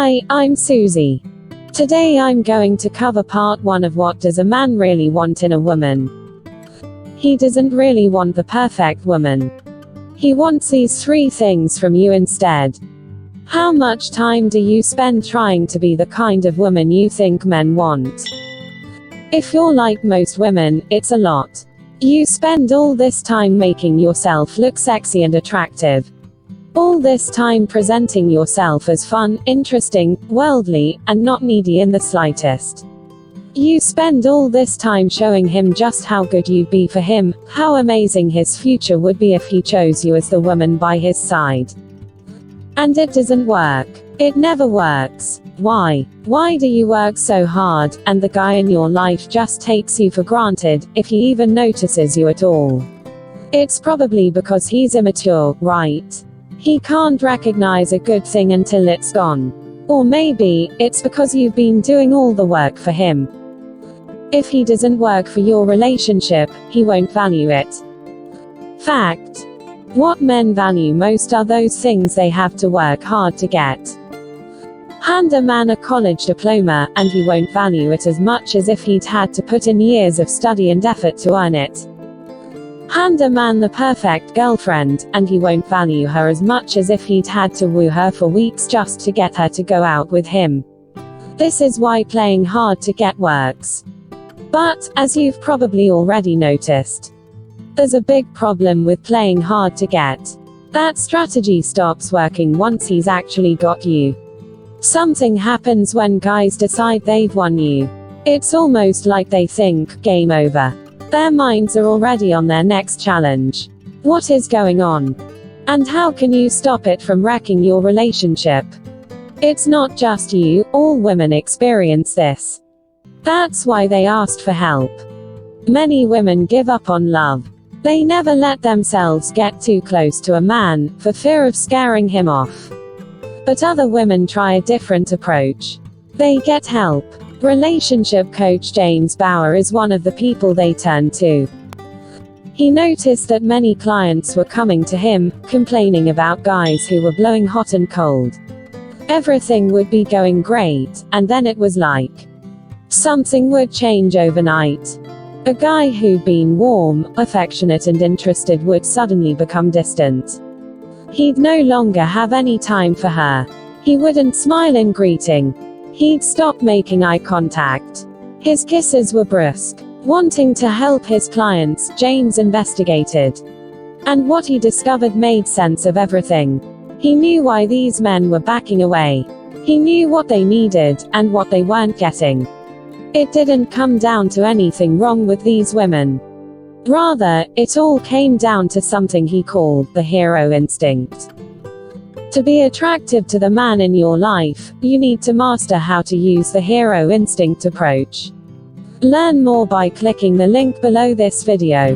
Hi, I'm Susie. Today I'm going to cover part 1 of what does a man really want in a woman. He doesn't really want the perfect woman. He wants these 3 things from you instead. How much time do you spend trying to be the kind of woman you think men want? If you're like most women, it's a lot. You spend all this time making yourself look sexy and attractive. All this time presenting yourself as fun, interesting, worldly, and not needy in the slightest. You spend all this time showing him just how good you'd be for him, how amazing his future would be if he chose you as the woman by his side. And it doesn't work. It never works. Why? Why do you work so hard, and the guy in your life just takes you for granted, if he even notices you at all? It's probably because he's immature, right? He can't recognize a good thing until it's gone. Or maybe, it's because you've been doing all the work for him. If he doesn't work for your relationship, he won't value it. Fact. What men value most are those things they have to work hard to get. Hand a man a college diploma, and he won't value it as much as if he'd had to put in years of study and effort to earn it. Hand a man the perfect girlfriend, and he won't value her as much as if he'd had to woo her for weeks just to get her to go out with him. This is why playing hard to get works. But, as you've probably already noticed, there's a big problem with playing hard to get. That strategy stops working once he's actually got you. Something happens when guys decide they've won you. It's almost like they think, game over. Their minds are already on their next challenge. What is going on? And how can you stop it from wrecking your relationship? It's not just you, all women experience this. That's why they asked for help. Many women give up on love. They never let themselves get too close to a man, for fear of scaring him off. But other women try a different approach. They get help. Relationship coach James Bauer is one of the people they turn to. He noticed that many clients were coming to him, complaining about guys who were blowing hot and cold. Everything would be going great, and then it was like something would change overnight. A guy who'd been warm, affectionate and interested would suddenly become distant. He'd no longer have any time for her. He wouldn't smile in greeting. He'd stop making eye contact. His kisses were brusque. Wanting to help his clients, James investigated. And what he discovered made sense of everything. He knew why these men were backing away. He knew what they needed, and what they weren't getting. It didn't come down to anything wrong with these women. Rather, it all came down to something he called the hero instinct. To be attractive to the man in your life, you need to master how to use the hero instinct approach. Learn more by clicking the link below this video.